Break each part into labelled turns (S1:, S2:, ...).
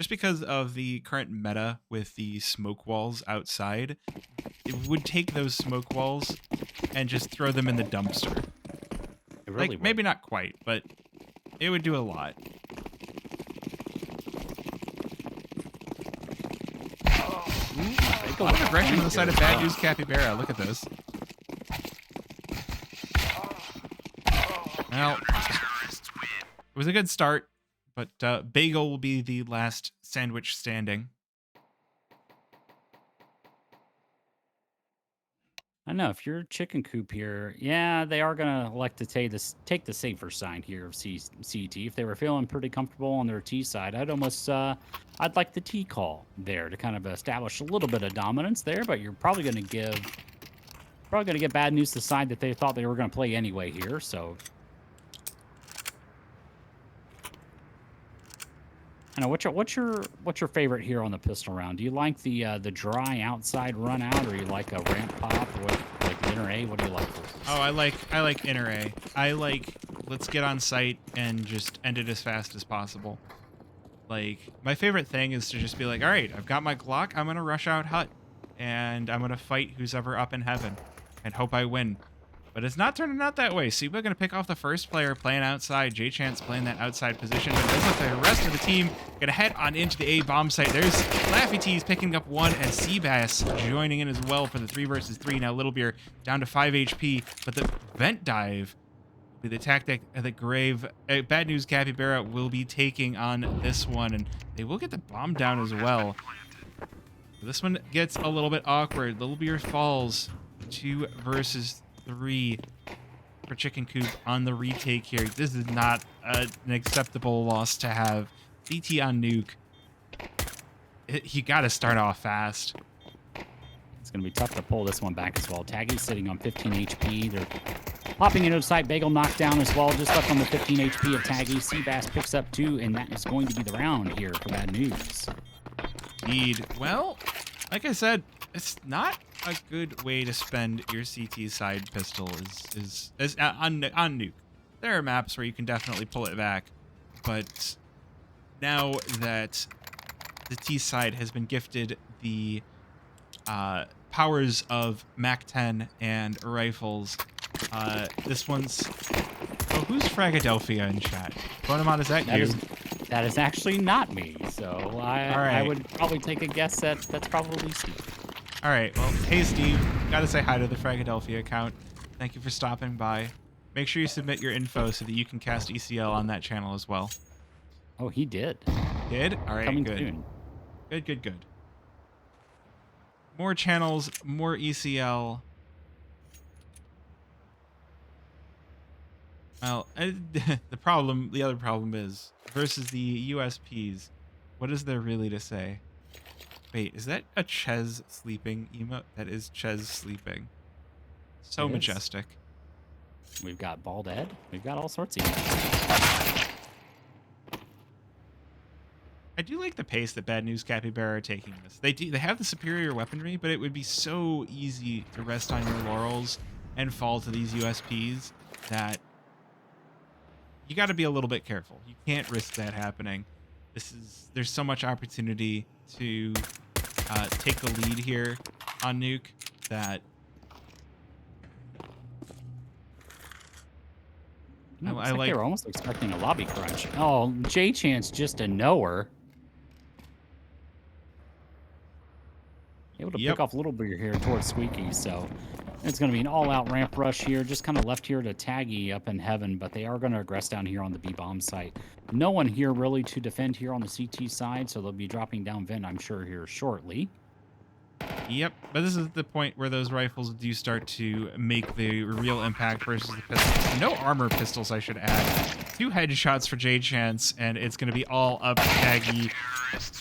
S1: just because of the current meta with the smoke walls outside, it would take those smoke walls and just throw them in the dumpster.
S2: It really
S1: Like,
S2: would.
S1: maybe not quite, but it would do a lot. A
S2: Take a
S1: lot of
S2: look
S1: aggression on the side of Bad News
S2: well.
S1: Capybara. Look at this. Well, it was a good start, but Bagel will be the last sandwich standing.
S2: I know if you're chicken coop here, yeah, they are gonna elect to take the safer side here of CT. If they were feeling pretty comfortable on their T side, I'd like the T call there to kind of establish a little bit of dominance there. But you're probably gonna get bad news the side that they thought they were gonna play anyway here. So I know what's your favorite here on the pistol round? Do you like the dry outside run out, or you like a ramp pop with like inner A? What do you like for
S1: Oh,
S2: this?
S1: I like inner A. I like let's get on site and just end it as fast as possible. Like my favorite thing is to just be like, all right, I've got my Glock. I'm gonna rush out hut, and I'm gonna fight who's ever up in heaven, and hope I win. But it's not turning out that way. Siba gonna pick off the first player playing outside. J Chance playing that outside position, but it does look like the rest of the team gonna head on into the A bomb site. There's Laffy T's picking up one, and Seabass joining in as well for the 3 versus 3. Now Little Beer down to 5 HP, but the vent dive will be the tactic that Grave Bad News Capybara will be taking on this one, and they will get the bomb down as well. This one gets a little bit awkward. Little Beer falls 2 versus 3 for Chicken Coop on the retake here. This is not an acceptable loss to have. CT on Nuke. You got to start off fast.
S2: It's going to be tough to pull this one back as well. Taggy's sitting on 15 HP. They're popping into the site. Bagel knocked down as well, just left on the 15 HP of Taggy. Seabass picks up 2, and that is going to be the round here for Bad News.
S1: Indeed. Well, like I said, it's not a good way to spend your CT side pistol is on Nuke. There are maps where you can definitely pull it back, but now that the T side has been gifted the powers of Mac 10 and rifles, this one's... Oh, who's Fragadelphia in chat? Bonamon, is that you?
S2: That is actually not me. So I
S1: right.
S2: would probably take a guess that's probably Steve.
S1: All right. Well, hey, Steve. Gotta say hi to the Fragadelphia account. Thank you for stopping by. Make sure you submit your info so that you can cast ECL on that channel as well.
S2: Oh, he did.
S1: Did? All right,
S2: Coming
S1: good.
S2: soon.
S1: Good. More channels, more ECL. Well, the other problem is, versus the USPs, what is there really to say? Wait, is that a Ches sleeping emote? That is Ches sleeping. So majestic.
S2: We've got Bald Ed. We've got all sorts of
S1: I do like the pace that Bad News Capybara are taking this. They have the superior weaponry, but it would be so easy to rest on your laurels and fall to these USPs that you got to be a little bit careful. You can't risk that happening. There's so much opportunity to take the lead here on Nuke that
S2: I like they were almost expecting a lobby crunch. Oh, J Chance just a knower. Able to pick off a little bit here towards Squeaky, so it's going to be an all-out ramp rush here. Just kind of left here to Taggy up in heaven, but they are going to aggress down here on the B-bomb site. No one here really to defend here on the CT side, so they'll be dropping down vent, I'm sure, here shortly.
S1: Yep, but this is the point where those rifles do start to make the real impact versus the pistols. No armor pistols, I should add. 2 headshots for J-Chance, and it's going to be all up to Taggy.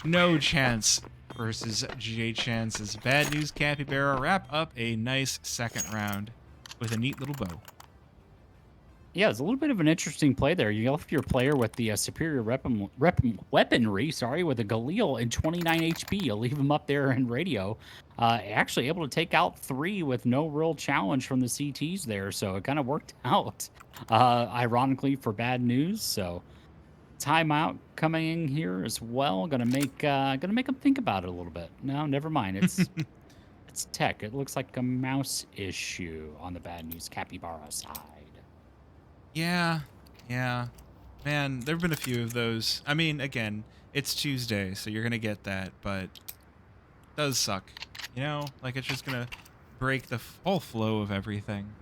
S1: No chance versus J-Chance's Bad News Capybara wrap up a nice second round with a neat little bow.
S2: Yeah, it's a little bit of an interesting play there. You left your player with the superior weaponry, with a Galil and 29 HP. You leave him up there in radio. Actually able to take out 3 with no real challenge from the CTs there, so it kind of worked out, ironically, for Bad News. So timeout coming in here as well. Gonna make them think about it a little bit. No, never mind. It's tech. It looks like a mouse issue on the bad news Capybara side.
S1: Yeah, yeah. Man, there have been a few of those. I mean, again, it's Tuesday, so you're going to get that, but it does suck. You know, like it's just going to break the whole flow of everything.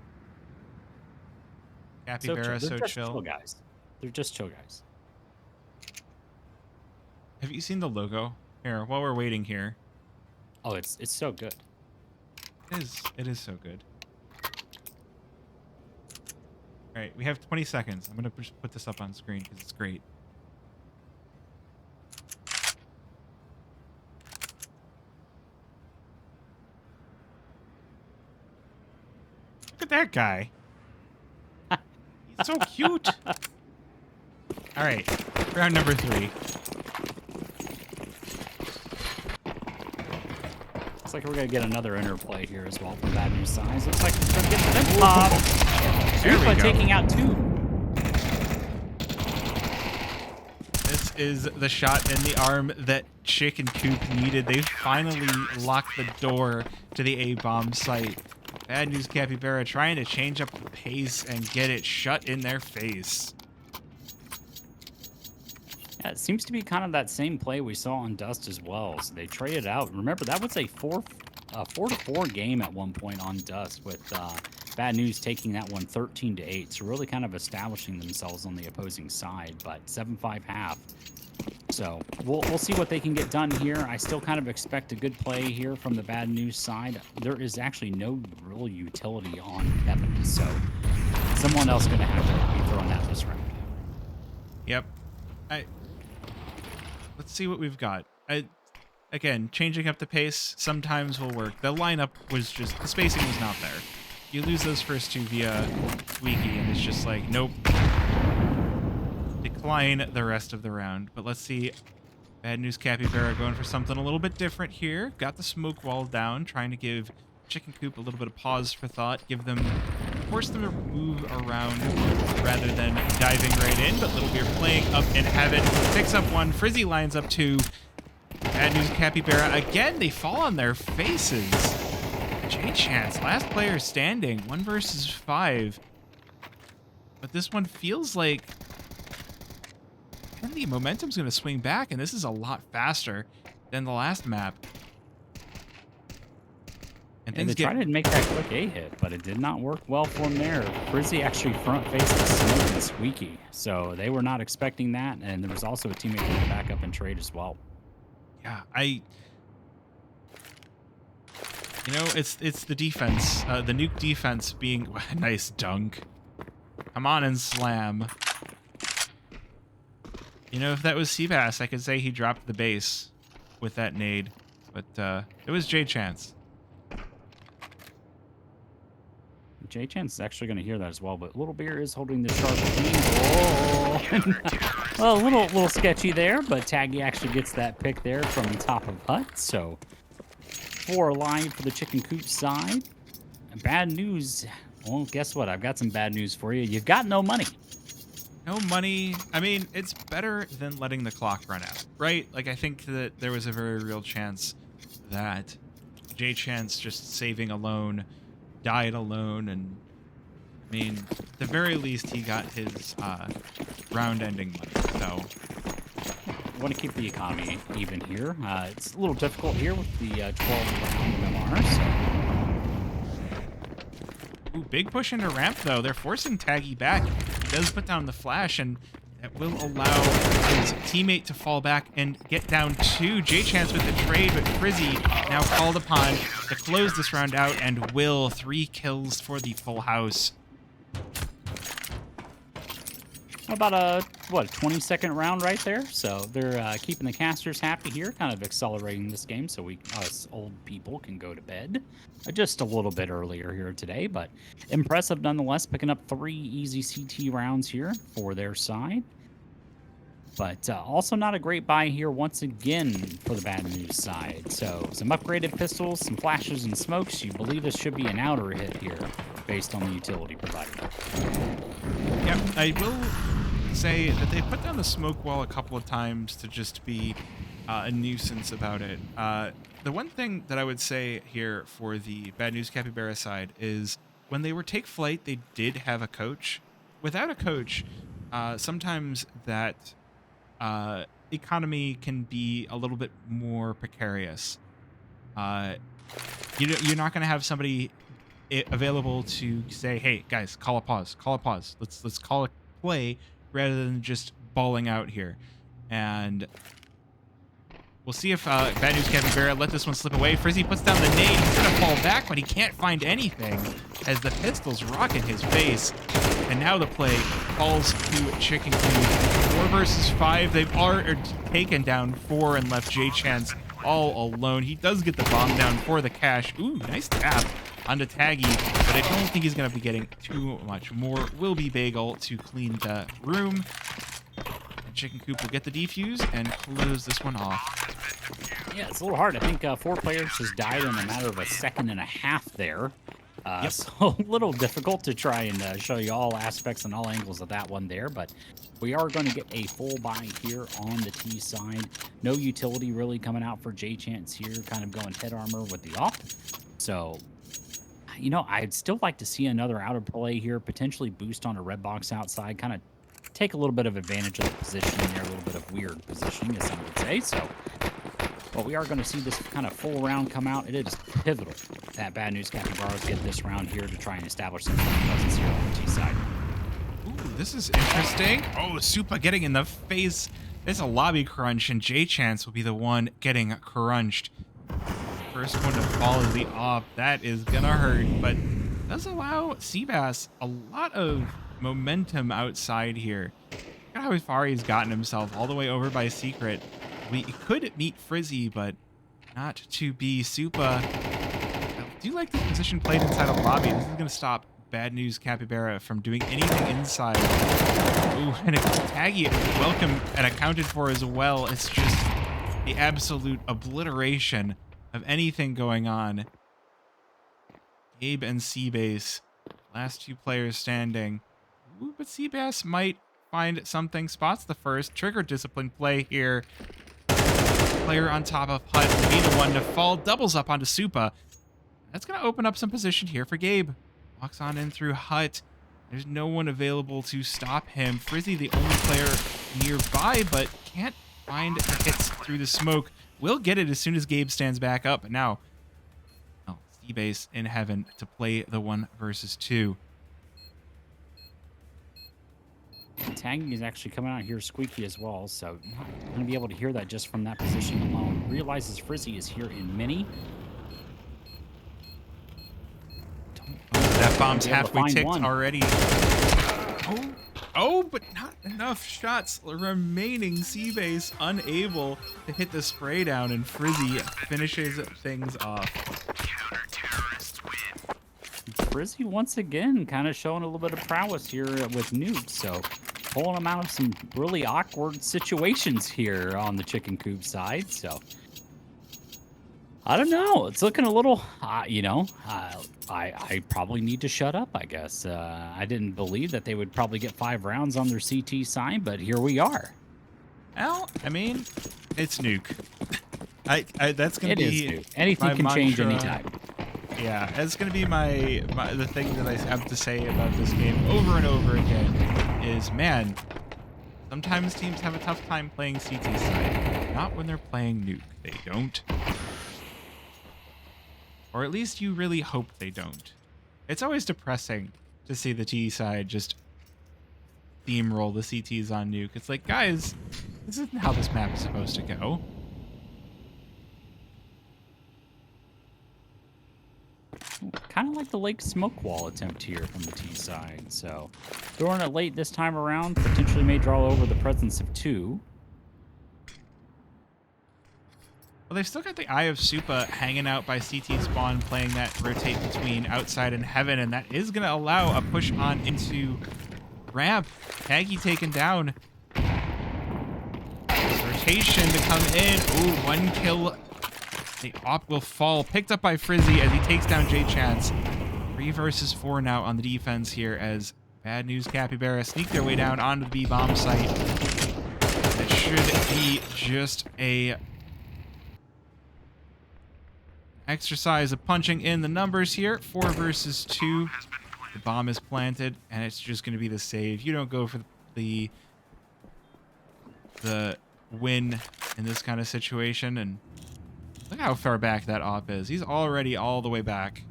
S1: Capybara,
S2: They're
S1: so
S2: just
S1: chill.
S2: guys. They're just chill guys.
S1: Have you seen the logo? Here, while we're waiting here.
S2: Oh, it's so good.
S1: It is so good. All right, we have 20 seconds. I'm going to put this up on screen because it's great. Look at that guy. He's so cute. All right, round number 3.
S2: Looks like we're gonna get another interplay here as well from bad news size. Looks like we're gonna get the pop.
S1: There we go.
S2: Taking out 2.
S1: This is the shot in the arm that Chick and Coop needed. They finally locked the door to the A-bomb site. Bad news Capybara trying to change up the pace and get it shut in their face.
S2: Yeah, it seems to be kind of that same play we saw on Dust as well. So they traded out. Remember, that was a 4-4 game at one point on Dust with Bad News taking that one 13-8. So really kind of establishing themselves on the opposing side. But 7-5 half. So we'll see what they can get done here. I still kind of expect a good play here from the Bad News side. There is actually no real utility on Kevin. So someone else going to have to be throwing that this round.
S1: Yep. Let's see what we've got. Again, changing up the pace sometimes will work. The lineup was just, the spacing was not there. You lose those first 2 via squeaky, and it's just like, nope. Decline the rest of the round. But let's see. Bad News Capybara going for something a little bit different here. Got the smoke wall down, trying to give Chicken Coop a little bit of pause for thought. Force them to move around rather than diving right in. But Little Beer playing up in heaven. Picks up 1. Frizzy lines up 2. Bad News Capybara. Again, they fall on their faces. J-Chance, last player standing. 1 versus 5. But this one feels like the momentum's going to swing back, and this is a lot faster than the last map.
S2: And they tried to make that quick A hit, but it did not work well for him there. Frizzy actually front-faced the smoke and squeaky, so they were not expecting that, and there was also a teammate going back up and trade as well.
S1: Yeah, you know, it's the defense, the Nuke defense being nice dunk. Come on and slam. You know, if that was Seabass, I could say he dropped the base with that nade, but it was J-Chance.
S2: J-Chance is actually going to hear that as well, but Little Beer is holding the sharp beam. Well, a little sketchy there, but Taggy actually gets that pick there from the top of Hut. So 4 alive for the Chicken Coop side. And bad news. Well, guess what? I've got some bad news for you. You've got no money.
S1: No money. I mean, it's better than letting the clock run out, right? Like, I think that there was a very real chance that J-Chance just saving alone died alone, and I mean, at the very least, he got his round-ending money. So,
S2: I want to keep the economy even here. It's a little difficult here with the 12-round MMR.
S1: Ooh, big push into ramp though. They're forcing Taggy back. He does put down the flash, and that will allow his teammate to fall back and get down 2. J-Chance with the trade, but Frizzy now called upon to close this round out, and will 3 kills for the full house.
S2: About a 20-second round right there. So they're keeping the casters happy here, kind of accelerating this game so us old people can go to bed just a little bit earlier here today. But impressive nonetheless, picking up 3 easy CT rounds here for their side. But also not a great buy here once again for the Bad News side. So some upgraded pistols, some flashes and smokes. You believe this should be an outer hit here based on the utility provided.
S1: Yep, I will say that they put down the smoke wall a couple of times to just be a nuisance about it. The one thing that I would say here for the Bad News Capybara side is when they were take flight, they did have a coach. Without a coach, sometimes that economy can be a little bit more precarious. You're not going to have somebody available to say, "Hey guys, call a pause. Call a pause. Let's call a play," rather than just balling out here. And we'll see if Bad News Capybara let this one slip away. Frizzy puts down the nade. He's gonna fall back, but he can't find anything as the pistols rock in his face. And now the play falls to Chicken Coop. 4 versus 5. They've already taken down 4 and left J-Chance all alone. He does get the bomb down for the cash. Ooh, nice tap onto Taggy, but I don't think he's going to be getting too much more. Will be Bagel to clean the room. And Chicken Coop will get the defuse and close this one off.
S2: Yeah, it's a little hard. I think 4 players just died in a matter of a second and a half there.
S1: Yep.
S2: So a little difficult to try and show you all aspects and all angles of that one there, but we are going to get a full buy here on the T side. No utility really coming out for J-Chance here, kind of going head armor with the op. So, you know, I'd still like to see another out of play here, potentially boost on a red box outside, kind of take a little bit of advantage of the positioning there, a little bit of weird positioning, as some would say. So, but we are going to see this kind of full round come out. It is pivotal that Bad News Capybaras get this round here to try and establish some presence here on the T side.
S1: Ooh, this is interesting. Oh, Supa getting in the face. There's a lobby crunch, and J-Chance will be the one getting crunched. First one to fall is the off. That is gonna hurt, but does allow Seabass a lot of momentum outside here. Look at how far he's gotten himself, all the way over by Secret. We could meet Frizzy, but not to be. Supa, I do like the position played inside a lobby. This is gonna stop Bad News Capybara from doing anything inside. Ooh, and a Taggy welcome and accounted for as well. It's just the absolute obliteration of anything going on. Gabe and Seabase, last 2 players standing. Ooh, but Seabass might find something. Spots the first. Trigger discipline play here. Player on top of Hut will be the one to fall. Doubles up onto Supa. That's going to open up some position here for Gabe. Walks on in through Hut. There's no one available to stop him. Frizzy, the only player nearby, but can't find the hits through the smoke. Will get it as soon as Gabe stands back up. But now, Seabase in heaven to play the 1 versus 2.
S2: Tagging is actually coming out here squeaky as well, so not going to be able to hear that just from that position alone. Realizes Frizzy is here in mini.
S1: That bomb's halfway ticked already. Oh, but not enough shots remaining. Seabase unable to hit the spray down, and Frizzy finishes things off.
S2: Frizzy once again kind of showing a little bit of prowess here with Nuke, so pulling him out of some really awkward situations here on the Chicken Coop side. So I don't know. It's looking a little, you know, I probably need to shut up, I guess. I didn't believe that they would probably get 5 rounds on their CT side, but here we are.
S1: Well, I mean, it's Nuke. That's going to be...
S2: It is Nuke. Anything can change anytime.
S1: Yeah, it's going to be the thing that I have to say about this game over and over again is, man, sometimes teams have a tough time playing CT side. Not when they're playing Nuke. They don't. Or at least you really hope they don't. It's always depressing to see the T side just steamroll the CTs on Nuke. It's like, guys, this isn't how this map is supposed to go.
S2: Kind of like the Lake Smoke Wall attempt here from the T side. So throwing it late this time around potentially may draw over the presence of 2.
S1: Well, they've still got the Eye of Supa hanging out by CT spawn, playing that rotate between outside and heaven, and that is going to allow a push on into ramp. Taggy taken down. Rotation to come in. Ooh, 1 kill. The op will fall. Picked up by Frizzy as he takes down J-Chance. 3 versus 4 now on the defense here as Bad News Capybara sneak their way down onto the B-bomb site. It should be just a exercise of punching in the numbers here. 4 versus 2. The bomb is planted, and it's just going to be the save. You don't go for the win in this kind of situation, and look how far back that op is. He's already all the way back.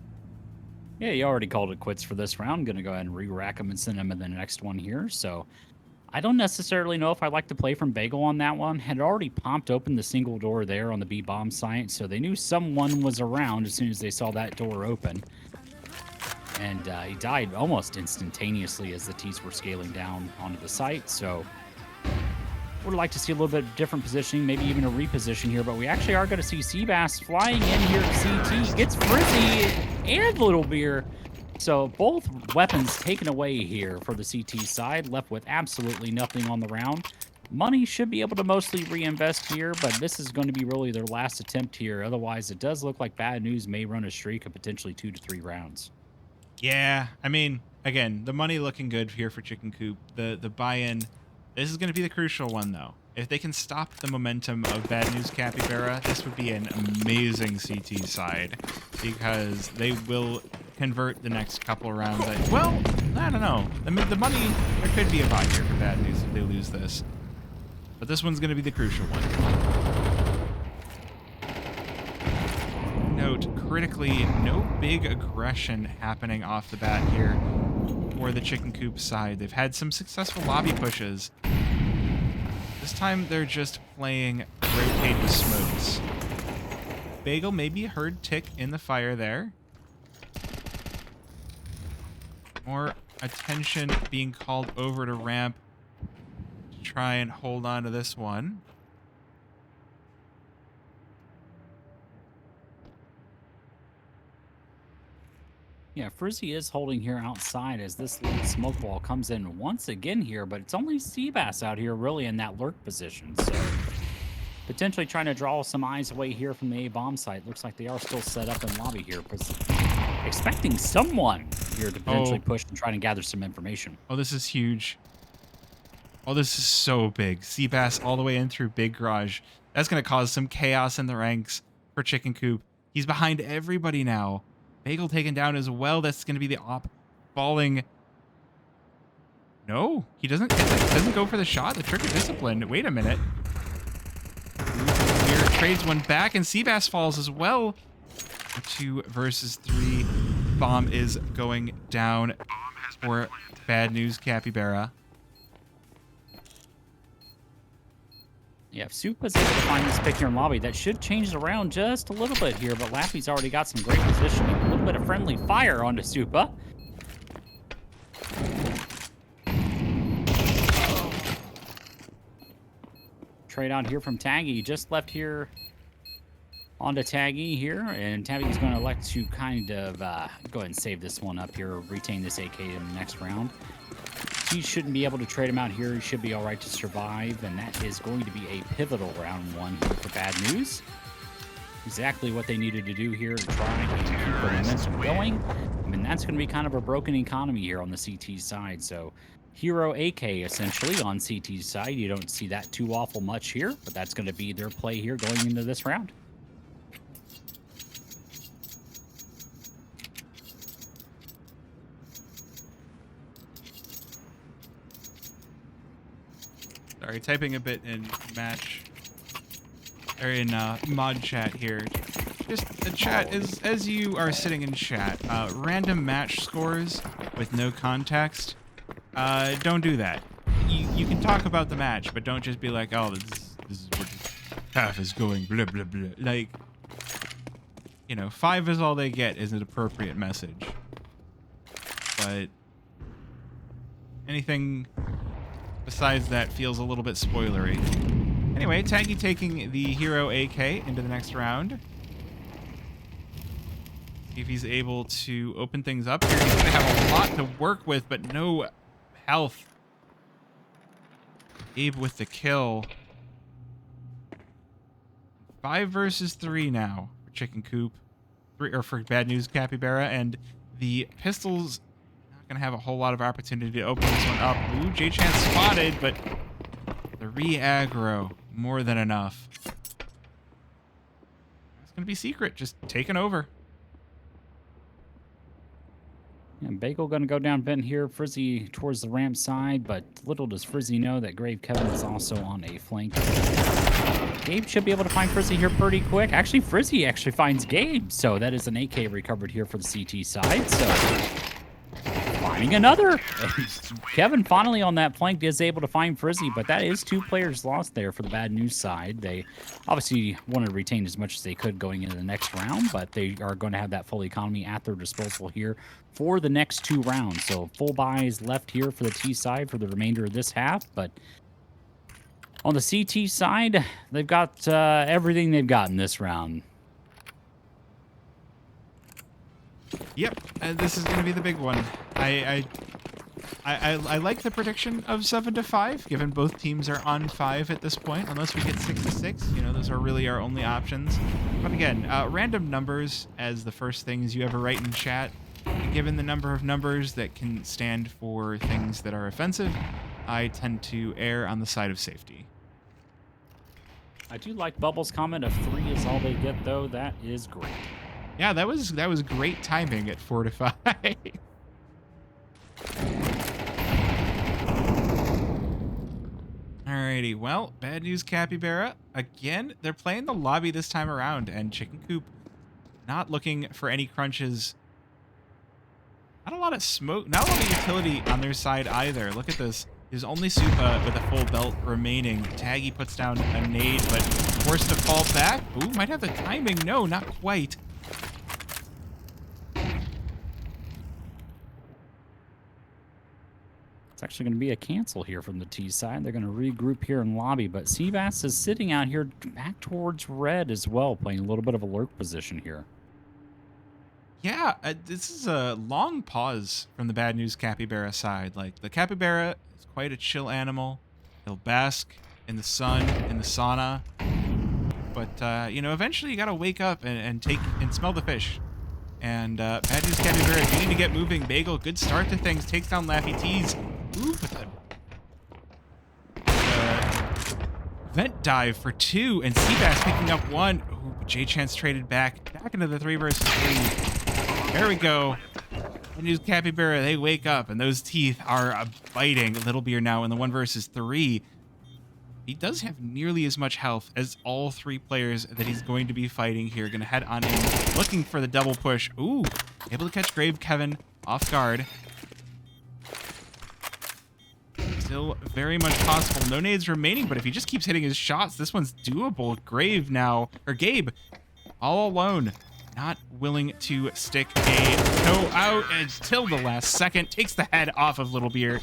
S2: Yeah, you already called it quits for this round. Going to go ahead and re-rack him and send him in the next one here. So I don't necessarily know if I like to play from Bagel on that one. Had already popped open the single door there on the B-bomb site, so they knew someone was around as soon as they saw that door open. And he died almost instantaneously as the T's were scaling down onto the site. So would like to see a little bit different positioning, maybe even a reposition here, but we actually are going to see Seabass flying in here to CT. Gets Frizzy and Little Beer. So both weapons taken away here for the CT side, left with absolutely nothing on the round. Money should be able to mostly reinvest here, but this is going to be really their last attempt here. Otherwise, it does look like Bad News may run a streak of potentially 2 to 3 rounds.
S1: Yeah, I mean, again, the money looking good here for Chicken Coop. The buy-in, this is going to be the crucial one, though. If they can stop the momentum of Bad News Capybara, this would be an amazing CT side, because they will convert the next couple of rounds. Well, I don't know. The money, there could be a buy here for Bad News if they lose this. But this one's going to be the crucial one. Note, critically, no big aggression happening off the bat here for the Chicken Coop side. They've had some successful lobby pushes. This time they're just playing rotate the smokes. Bagel maybe heard tick in the fire there. More attention being called over to ramp to try and hold on to this one.
S2: Yeah, Frizzy is holding here outside as this lead smoke ball comes in once again here, but it's only Seabass out here really in that lurk position. So potentially trying to draw some eyes away here from the A-bomb site. Looks like they are still set up in lobby here, expecting someone here to potentially push and try to gather some information.
S1: Oh, this is huge. Oh, this is so big. Seabass all the way in through Big Garage. That's going to cause some chaos in the ranks for Chicken Coop. He's behind everybody now. Bagel taken down as well. That's going to be the op falling. No, he doesn't go for the shot. The trigger discipline. Wait a minute. Here trades one back, and Seabass falls as well. 2 versus 3. Bomb is going down for Bad News Capybara.
S2: Yeah, if Soup is able to find this pick here in lobby, that should change it around just a little bit here, but Laffy's already got some great positioning. A little bit of friendly fire onto Supa. Trade out here from Taggy. Just left here onto Taggy here, and Taggy's going to elect to kind of go ahead and save this one up here, retain this AK in the next round. He shouldn't be able to trade him out here. He should be all right to survive, and that is going to be a pivotal round 1 here for Bad News. Exactly what they needed to do here to try and keep the momentum going. I mean, that's going to be kind of a broken economy here on the CT side. So, Hero AK essentially on CT side. You don't see that too awful much here, but that's going to be their play here going into this round.
S1: Sorry, typing a bit in match or in mod chat here. Just the chat is as you are sitting in chat. Random match scores with no context. Don't do that. You can talk about the match, but don't just be like, oh, this is what half is going, blah blah blah. Like, you know, 5 is all they get is an appropriate message. But anything besides that feels a little bit spoilery. Anyway, Taggy taking the Hero AK into the next round. See if he's able to open things up here. He's going to have a lot to work with, but no health. Abe with the kill. 5 versus 3 now for Chicken Coop. For Bad News Capybara, and the pistols not Not gonna have a whole lot of opportunity to open this one up. Ooh, J-Chance spotted, but the re-aggro, more than enough. It's gonna be secret, just taking over.
S2: And Bagel going to go down vent here. Frizzy towards the ramp side, but little does Frizzy know that Grave Kevin is also on a flank. Gabe should be able to find Frizzy here pretty quick. Actually, Frizzy actually finds Gabe, so that is an AK recovered here for the CT side. So finding another. And Kevin finally on that flank is able to find Frizzy, but that is 2 players lost there for the bad news side. They obviously wanted to retain as much as they could going into the next round, but they are going to have that full economy at their disposal here for the next 2 rounds. So full buys left here for the T side for the remainder of this half, but on the CT side, they've got everything they've got in this round.
S1: Yep, this is going to be the big one. I like the prediction of 7-5, given both teams are on 5 at this point. Unless we get 6-6, you know, those are really our only options. But again, random numbers as the first things you ever write in chat. Given the number of numbers that can stand for things that are offensive, I tend to err on the side of safety.
S2: I do like Bubbles' comment of 3 is all they get, though. That is great.
S1: Yeah, that was great timing at 4-5. Alrighty, well, bad news, Capybara. Again, they're playing the lobby this time around, and Chicken Coop not looking for any crunches. Not a lot of smoke, not a lot of utility on their side either. Look at this. There's only Supa with a full belt remaining. Taggy puts down a nade, but forced to fall back. Ooh, might have the timing. No, not quite.
S2: It's actually going to be a cancel here from the T side. They're going to regroup here in lobby, but Seabass is sitting out here back towards red as well, playing a little bit of a lurk position here.
S1: Yeah, this is a long pause from the bad news Capybara side. Like, the Capybara is quite a chill animal. He'll bask in the sun, in the sauna. But, you know, eventually you got to wake up and smell the fish. And bad news Capybara needing to get moving. Bagel, good start to things. Takes down Laffy Tees. Ooh, with a vent dive for 2. And Seabass picking up 1. Ooh, J-Chance traded back into the 3 versus 3. There we go. Bad news Capybara, they wake up, and those teeth are biting. Little Beer now in the 1 versus 3. He does have nearly as much health as all 3 players that he's going to be fighting here. Going to head on in, looking for the double push. Ooh, able to catch Grave Kevin off guard. Still very much possible. No nades remaining, but if he just keeps hitting his shots, this one's doable. Grave now, or Gabe, all alone. Not willing to stick a toe out until the last second. Takes the head off of Little Beer.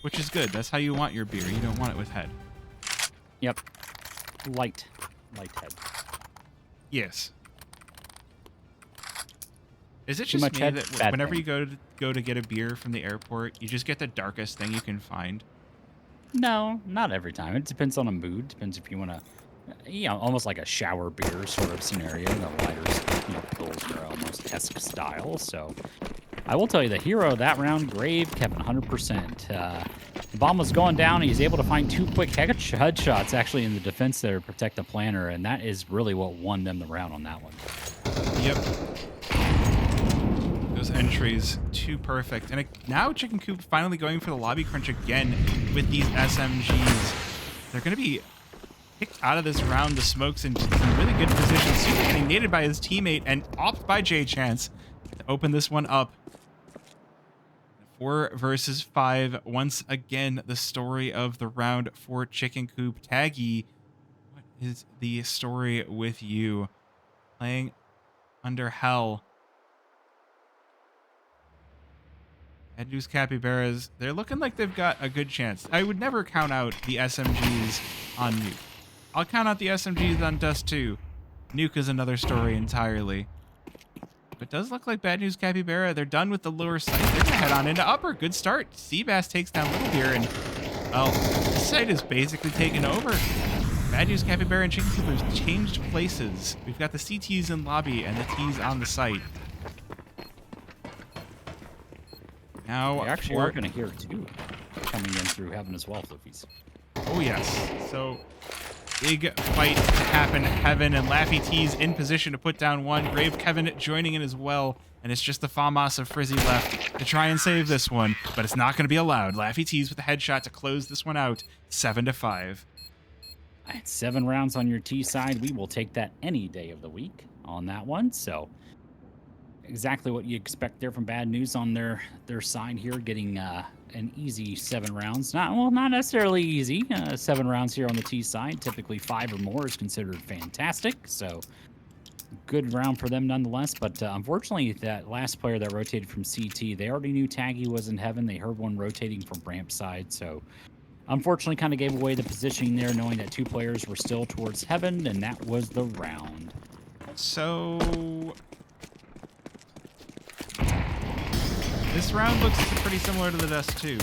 S1: Which is good. That's how you want your beer. You don't want it with head.
S2: Yep. Light head.
S1: Yes. Is it
S2: Too
S1: just
S2: much
S1: me
S2: head,
S1: that
S2: bad
S1: whenever
S2: thing.
S1: you go to get a beer from the airport, you just get the darkest thing you can find?
S2: No, not every time. It depends on a mood. Depends if you want to, you know, almost like a shower beer sort of scenario. The lighter, you know, Pilsner almost esque style. So I will tell you the hero of that round, Grave Kevin, 100%. The bomb was going down. He's able to find 2 quick headshots actually in the defense there to protect the planner, and that is really what won them the round on that one.
S1: Yep. Those entries, too perfect. And now Chicken Coop finally going for the lobby crunch again with these SMGs. They're going to be kicked out of this round. The Smoke's in some really good position. Super getting naded by his teammate and opt by J-Chance to open this one up. 4 versus 5. Once again, the story of the round for Chicken Coop. Taggy, what is the story with you? Playing under hell. Bad news Capybaras, they're looking like they've got a good chance. I would never count out the SMGs on Nuke. I'll count out the SMGs on Dust 2. Nuke is another story entirely. But it does look like bad news Capybara. They're done with the lower site. They're going to head on into upper. Good start. Seabass takes down Little Beer, and, well, this site is basically taken over. Bad news Capybara and Chicken Coop have changed places. We've got the CTs in lobby and the Ts on the site. Now
S2: We actually are going to hear two coming in through heaven as well, Floofies.
S1: Oh, yes. So, big fight to happen. Heaven and Laffy T's in position to put down one. Grave Kevin joining in as well. And it's just the FAMAS of Frizzy left to try and save this one. But it's not going to be allowed. Laffy T's with the headshot to close this one out. 7-5.
S2: All right, 7 rounds on your T side. We will take that any day of the week on that one. So exactly what you expect there from Bad News on their side here, getting an easy 7 rounds. Not necessarily easy. 7 rounds here on the T side. Typically 5 or more is considered fantastic. So good round for them nonetheless. But unfortunately, that last player that rotated from CT, they already knew Taggy was in heaven. They heard one rotating from ramp side. So unfortunately kind of gave away the positioning there, knowing that 2 players were still towards heaven, and that was the round.
S1: So this round looks pretty similar to the Dust 2,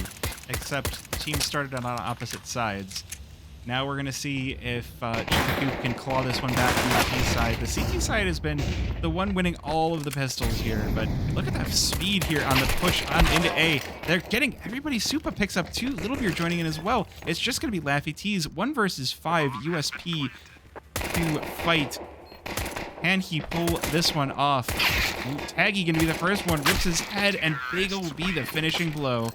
S1: except teams started on opposite sides. Now we're going to see if Coop can claw this one back from the T side. The CT side has been the one winning all of the pistols here, but look at that speed here on the push on into A. They're getting everybody. Supa picks up 2. Little Beer joining in as well. It's just going to be Laffy T's 1 versus 5 USP to fight. Can he pull this one off? Ooh, Taggy going to be the first one. Rips his head, and Big will be the finishing blow.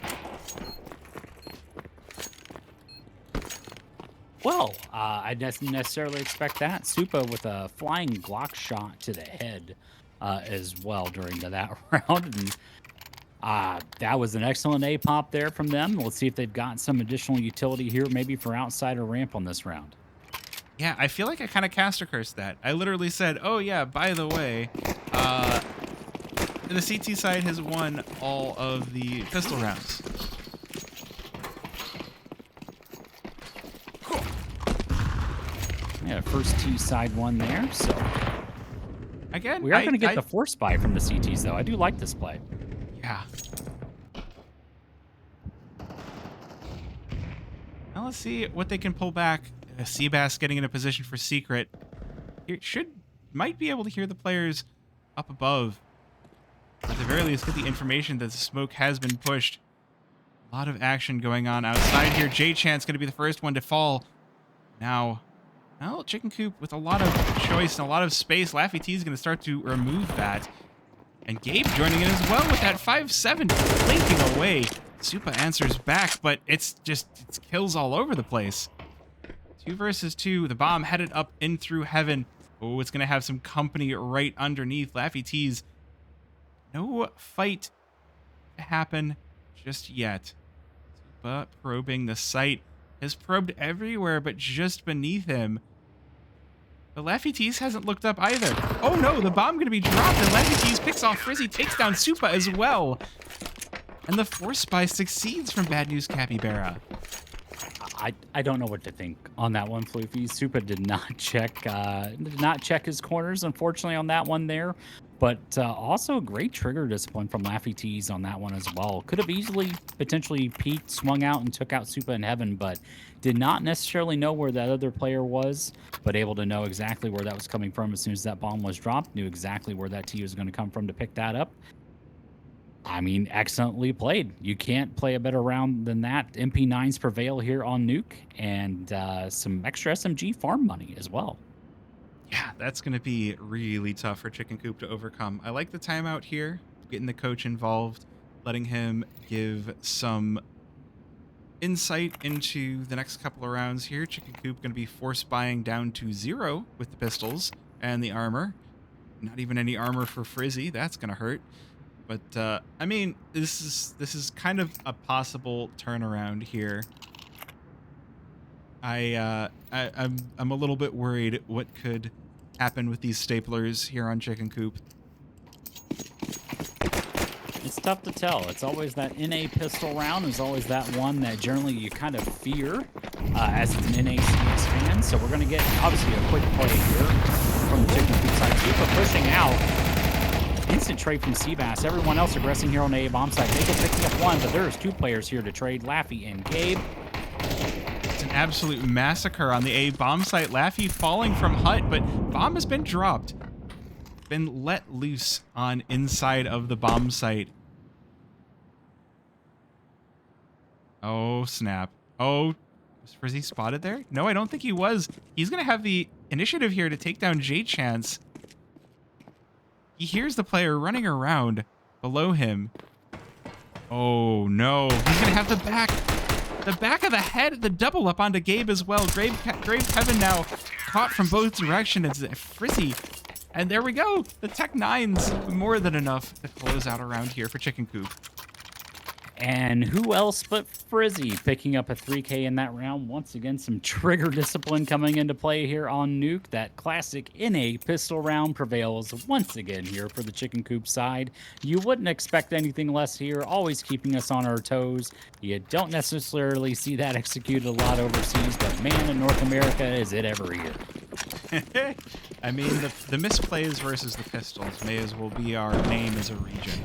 S2: Well, I didn't necessarily expect that. Supa with a flying Glock shot to the head as well during that round. And that was an excellent A-pop there from them. Let's see if they've got some additional utility here, maybe for outside or ramp on this round.
S1: Yeah, I feel like I kind of caster cursed that. I literally said, oh yeah, by the way, the CT side has won all of the pistol rounds.
S2: Yeah, first T side one there. So
S1: again,
S2: we are going to get the force buy from the CTs, though. I do like this play.
S1: Yeah. Now let's see what they can pull back. Seabass getting in a position for secret. Might be able to hear the players up above. At the very least, get the information that the smoke has been pushed. A lot of action going on outside here. J-Chan's going to be the first one to fall. Now, Chicken Coop with a lot of choice and a lot of space. Laffy T is going to start to remove that. And Gabe joining in as well with that 5-7, blinking away. Supa answers back, but it's kills all over the place. 2 versus 2. The bomb headed up in through heaven. Oh, it's going to have some company right underneath. Laffy T's. No fight to happen just yet. Supa probing the site. Has probed everywhere but just beneath him. But Laffy T's hasn't looked up either. Oh no, the bomb going to be dropped, and Laffy T's picks off Frizzy, takes down Supa as well. And the force spy succeeds from Bad News Capybara.
S2: I don't know what to think on that one, Floofy. Supa did not check his corners, unfortunately, on that one there. But also great trigger discipline from Laffy T's on that one as well. Could have easily, potentially peeked, swung out, and took out Supa in heaven, but did not necessarily know where that other player was, but able to know exactly where that was coming from as soon as that bomb was dropped, knew exactly where that T was going to come from to pick that up. I mean, excellently played. You can't play a better round than that. MP9s prevail here on Nuke, and some extra SMG farm money as well.
S1: Yeah, that's going to be really tough for Chicken Coop to overcome. I like the timeout here, getting the coach involved, letting him give some insight into the next couple of rounds here. Chicken Coop going to be force buying down to 0 with the pistols and the armor. Not even any armor for Frizzy. That's going to hurt. But I mean, this is kind of a possible turnaround here. I'm a little bit worried what could happen with these staplers here on Chicken Coop.
S2: It's tough to tell. It's always that NA pistol round is always that one that generally you kind of fear as it's an NA CS fan. So we're going to get obviously a quick play here from the Chicken Coop side. Supa pushing out. Instant trade from Seabass. Everyone else aggressing here on the A bomb side. They can pick up one, but there's 2 players here to trade, Laffy and Gabe.
S1: It's an absolute massacre on the A bomb site. Laffy falling from hut, but bomb has been dropped. Been let loose on inside of the bomb site. Oh, snap. Oh, was Frizzy spotted there? No, I don't think he was. He's going to have the initiative here to take down J-Chance. He hears the player running around below him. Oh, no. He's going to have the back of the head, the double up onto Gabe as well. Grave Kevin now caught from both directions. Frizzy. And there we go. The Tech 9's more than enough to close out a round here for Chicken Coop.
S2: And who else but Frizzy picking up a 3K in that round. Once again, some trigger discipline coming into play here on Nuke. That classic NA pistol round prevails once again here for the Chicken Coop side. You wouldn't expect anything less here, always keeping us on our toes. You don't necessarily see that executed a lot overseas, but man, in North America, is it ever here.
S1: I mean, the misplays versus the pistols may as well be our name as a region.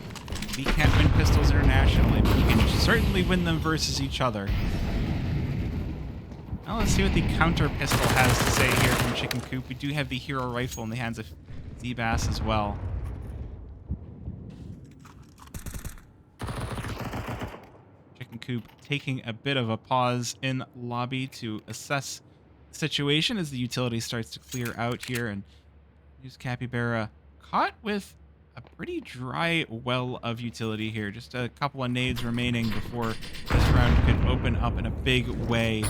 S1: We can't win pistols internationally, but we can certainly win them versus each other. Now let's see what the counter pistol has to say here from Chicken Coop. We do have the hero rifle in the hands of Z-Bass as well. Chicken Coop taking a bit of a pause in lobby to assess the situation as the utility starts to clear out here, and use Capybara caught with a pretty dry well of utility here. Just a couple of nades remaining before this round could open up in a big way.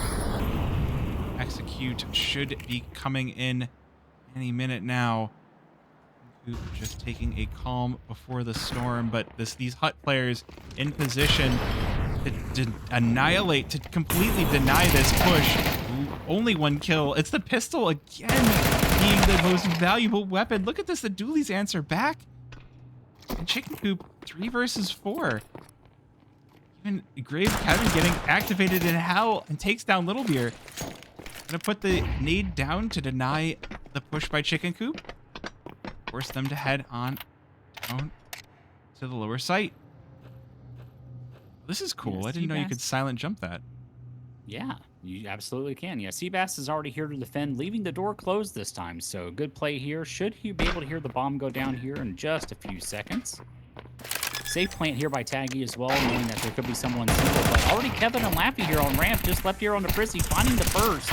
S1: Execute should be coming in any minute now. Coop just taking a calm before the storm, but these Hut players in position to annihilate, to completely deny this push. Ooh, only one kill. It's the pistol again being the most valuable weapon. Look at this, the dualies answer back. And Chicken Coop 3 versus 4. Even Grave Kevin getting activated in hell and takes down Little Beer. Gonna put the nade down to deny the push by Chicken Coop. Force them to head on down to the lower site. This is cool. I didn't know you could silent jump that.
S2: Yeah, you absolutely can. Yeah, Seabass is already here to defend, leaving the door closed this time. So good play here. Should he be able to hear the bomb go down here in just a few seconds? Safe plant here by Taggy as well, knowing that there could be someone single. But already Kevin and Laffy here on ramp, just left here on the Frizzy, finding the first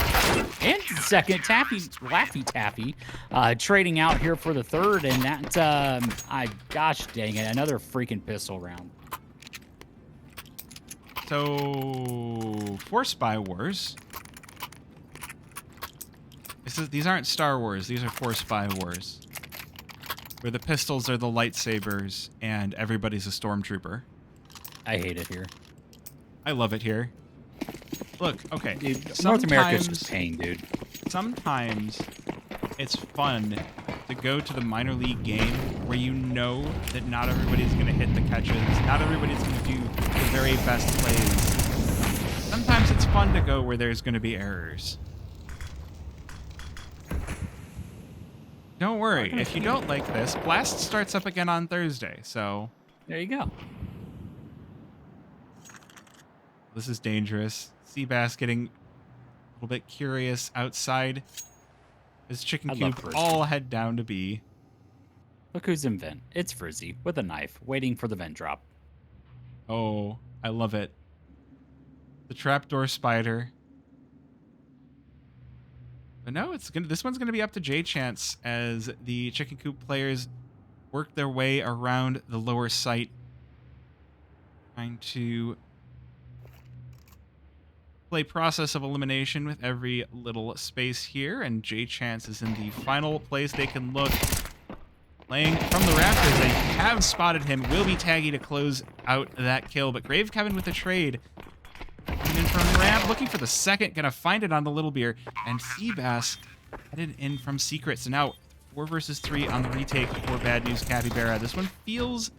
S2: and second. Laffy Taffy trading out here for the third, and that, gosh dang it, another freaking pistol round.
S1: So, for Spy Wars, these aren't Star Wars. These are for Spy Wars, where the pistols are the lightsabers and everybody's a stormtrooper.
S2: I hate it here.
S1: I love it here. Look, okay.
S2: Dude, North America's just pain, dude.
S1: Sometimes it's fun to go to the minor league game where you know that not everybody's going to hit the catches, not everybody's going to do the very best plays. Sometimes it's fun to go where there's going to be errors. Don't worry, if you don't like this, Blast starts up again on Thursday, so...
S2: There you go.
S1: This is dangerous. Seabass getting a little bit curious outside. As Chicken Coop all head down to B.
S2: Look who's in vent. It's Frizzy with a knife, waiting for the vent drop.
S1: Oh, I love it. The trapdoor spider. But no, this one's gonna be up to J-Chance as the Chicken Coop players work their way around the lower site, trying to play process of elimination with every little space here, and J-Chance is in the final place they can look. Playing from the rafters, they have spotted him, will be Taggy to close out that kill, but Grave Kevin with the trade. Coming in from ramp, looking for the second, gonna find it on the Little Beer, and Seabass headed in from Secret. So now 4 versus 3 on the retake for Bad News Capybara. This one feels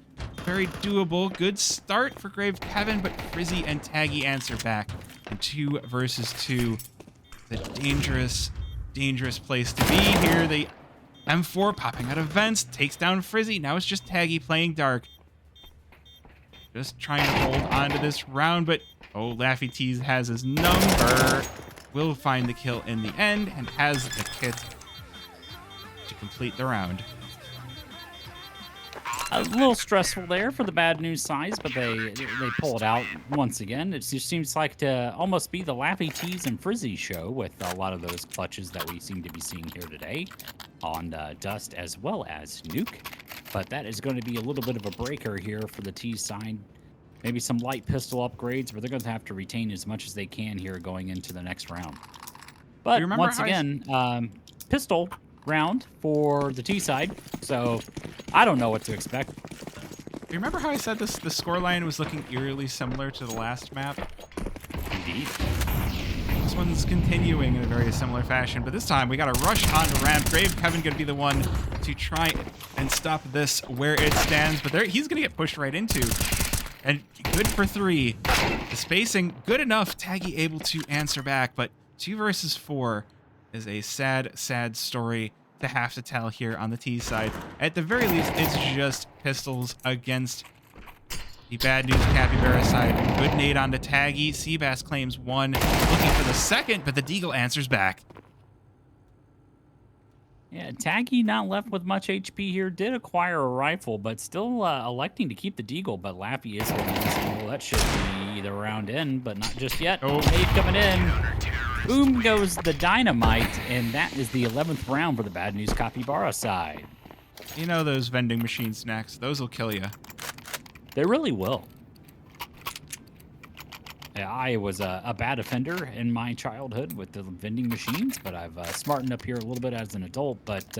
S1: very doable. Good start for Grave Kevin, but Frizzy and Taggy answer back. And 2 versus 2. The dangerous, dangerous place to be here. The M4 popping out of vents, takes down Frizzy. Now it's just Taggy playing dark. Just trying to hold on to this round, but oh, Laffy Tees has his number. Will find the kill in the end and has the kit to complete the round.
S2: A little stressful there for the bad news size, but they pull it out once again. It just seems like to almost be the Laffy Tees and Frizzy show with a lot of those clutches that we seem to be seeing here today on Dust as well as Nuke. But that is going to be a little bit of a breaker here for the Tees side. Maybe some light pistol upgrades, but they're going to have to retain as much as they can here going into the next round.
S1: You
S2: But
S1: remember
S2: once
S1: how
S2: again, pistol round for the T side. So I don't know what to expect.
S1: You remember how I said the scoreline was looking eerily similar to the last map?
S2: Indeed.
S1: This one's continuing in a very similar fashion, but this time we got a rush onto ramp. Grave Kevin going to be the one to try and stop this where it stands, but he's going to get pushed right into. And good for 3. The spacing good enough. Taggy able to answer back, but 2 versus 4 is a sad, sad story to have to tell here on the T side. At the very least, it's just pistols against the bad news Capybara side. Good nade onto Taggy. Seabass claims 1, looking for the second, but the Deagle answers back.
S2: Yeah, Taggy not left with much HP here. Did acquire a rifle, but still electing to keep the Deagle. But Laffy is holding this angle. That should be the round in, but not just yet.
S1: Oh.
S2: Nade coming in. Boom goes the dynamite, and that is the 11th round for the bad news Capybara side.
S1: You know those vending machine snacks. Those will kill you.
S2: They really will. Yeah, I was a bad offender in my childhood with the vending machines, but I've smartened up here a little bit as an adult. But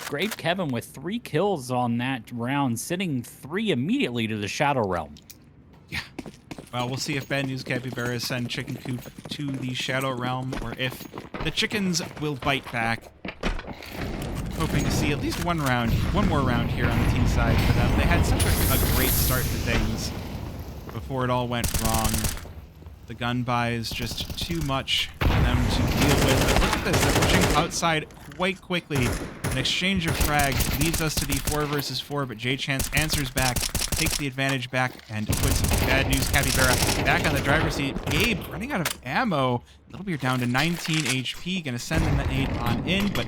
S2: Grave Kevin with 3 kills on that round, sitting 3 immediately to the Shadow Realm.
S1: Yeah. Well, we'll see if bad news Capybaras send Chicken Coop to the Shadow Realm, or if the chickens will bite back. Hoping to see at least one more round here on the team side for them. They had such a great start to things before it all went wrong. The gun buy is just too much for them to deal with. But look at this, they're pushing outside quite quickly. An exchange of frags leads us to the 4 versus 4, but J-Chance answers back, takes the advantage back, and puts bad news Capybara back on the driver's seat. Gabe running out of ammo. Little Beer down to 19 HP, gonna send the nade on in, but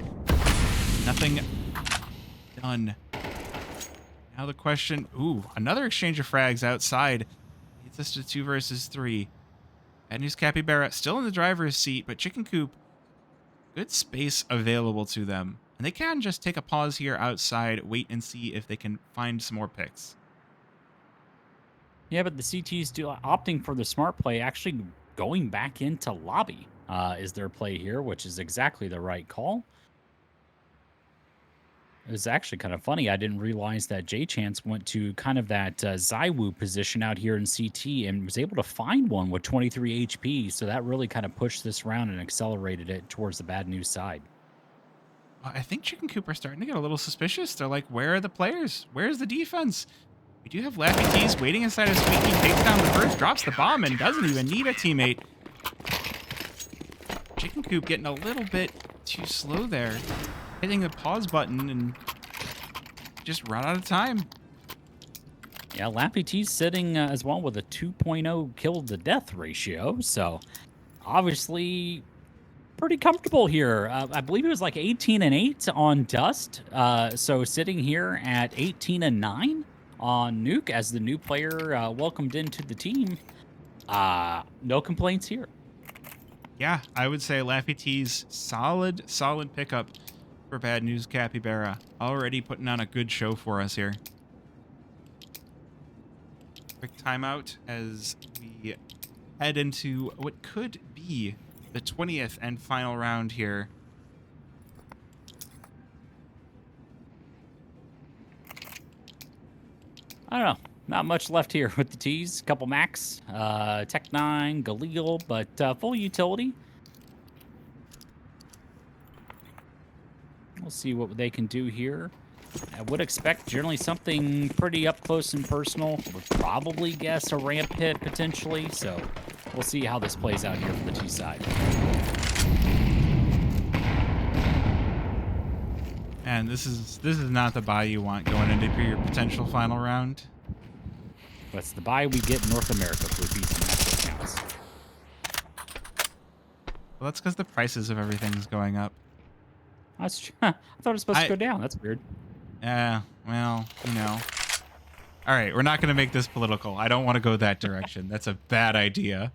S1: nothing done. Now the question, another exchange of frags outside. Leads us to 2 versus 3. Bad news Capybara still in the driver's seat, but Chicken Coop, good space available to them. And they can just take a pause here outside, wait and see if they can find some more picks.
S2: Yeah, but the CT's opting for the smart play, actually going back into lobby is their play here, which is exactly the right call. It was actually kind of funny. I didn't realize that J-Chance went to kind of that Zywoo position out here in CT and was able to find one with 23 HP. So that really kind of pushed this round and accelerated it towards the bad news side.
S1: I think Chicken Coop are starting to get a little suspicious. They're like, where are the players? Where's the defense? We do have Laffy Tees waiting inside of Squeaky, takes down the first, drops the bomb, and doesn't even need a teammate. Chicken Coop getting a little bit too slow there. Hitting the pause button and just run out of time.
S2: Yeah, Laffy T's sitting as well with a 2.0 kill to death ratio. So obviously pretty comfortable here. I believe it was like 18-8 on Dust. So sitting here at 18-9 on Nuke as the new player welcomed into the team. No complaints here.
S1: Yeah, I would say Laffy T's solid pickup for bad news Capybara. Already putting on a good show for us here. Quick timeout as we head into what could be the 20th and final round here.
S2: I don't know. Not much left here with the T's. Couple max, Tech 9, Galil, but full utility. We'll see what they can do here. I would expect generally something pretty up close and personal. Would probably guess a ramp hit potentially. So we'll see how this plays out here for the T side.
S1: And this is not the buy you want going into your potential final round.
S2: That's the buy we get in North America for these match accounts.
S1: Well, that's because the prices of everything's going up.
S2: I thought it was supposed to go down. That's weird.
S1: Well, you know. All right, we're not going to make this political. I don't want to go that direction. That's a bad idea.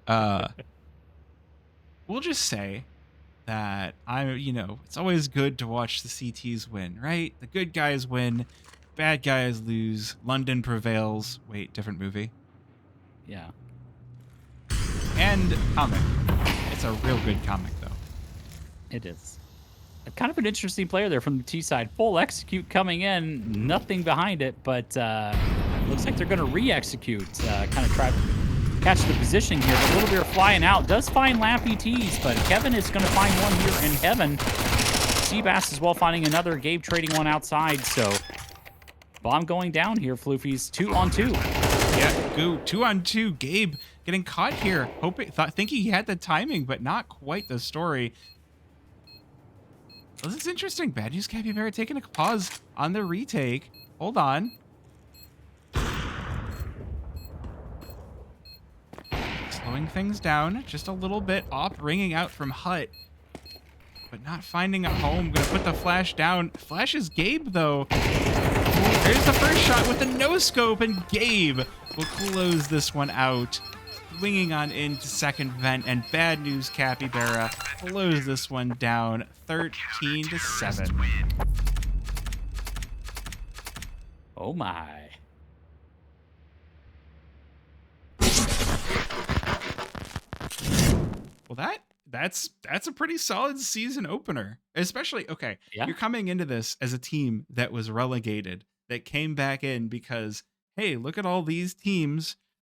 S1: Uh, we'll just say that it's always good to watch the CTs win, right? The good guys win, bad guys lose, London prevails. Wait, different movie.
S2: Yeah.
S1: And comic. It's a real good comic, though.
S2: It is. Kind of an interesting player there from the T side. Full execute coming in, nothing behind it, but looks like they're going to re-execute. Kind of try to catch the position here. But Little Beer flying out. Does find Lappy T's, but Kevin is going to find one here in heaven. Seabass as well finding another. Gabe trading one outside. So bomb going down here, Floofies. 2-on-2.
S1: Yeah, go 2-on-2. Gabe getting caught here. Thinking he had the timing, but not quite the story. Well, this is interesting. Bad News Capybara taking a pause on the retake. Hold on. Slowing things down just a little bit. Op ringing out from Hut, but not finding a home. Gonna put the flash down. Flashes Gabe, though. There's the first shot with the no-scope, and Gabe will close this one out. Swinging on into second vent, and Bad News Capybara close this one down 13-7.
S2: Oh my.
S1: Well, that's a pretty solid season opener. Especially, okay,
S2: Yeah.
S1: you're coming into this as a team that was relegated, that came back in because, hey, look at all these teams